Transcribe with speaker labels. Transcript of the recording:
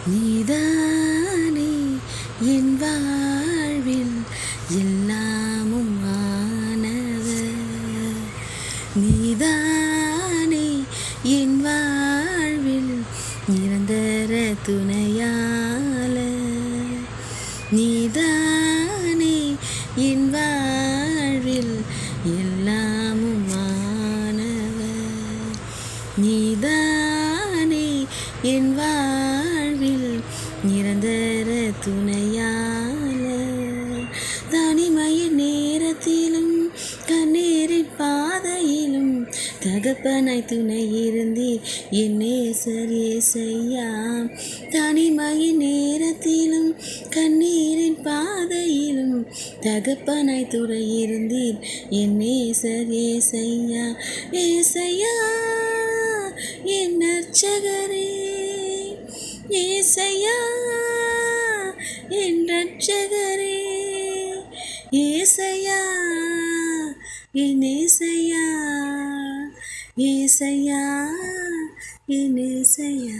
Speaker 1: நீதானே என் வாழ்வில் எல்லாமும் ஆனவர். நீதானே என் வாழ்வில் நிரந்தர துணையாளர். நீதானே என் வாழ்வில் எல்லாமும் ஆனவர். நீதானே என் வாழ்வில் நிரந்தர துணையாளர். தனிமையின் நேரத்திலும் கண்ணீரின் பாதையிலும் தகப்பனாய் துணை இருந்தீர் என் நேசர் ஏசையா. தனிமையின் நேரத்திலும் கண்ணீரின் பாதையிலும் தகப்பனாய் துணை இருந்தீர் என் நேசர் ஏசையா. ஏசையா என் இரட்சகரே, ஏசையா என் இரட்சகரே, ஏசையா என் ஏசையா, ஏசையா என் ஏசையா.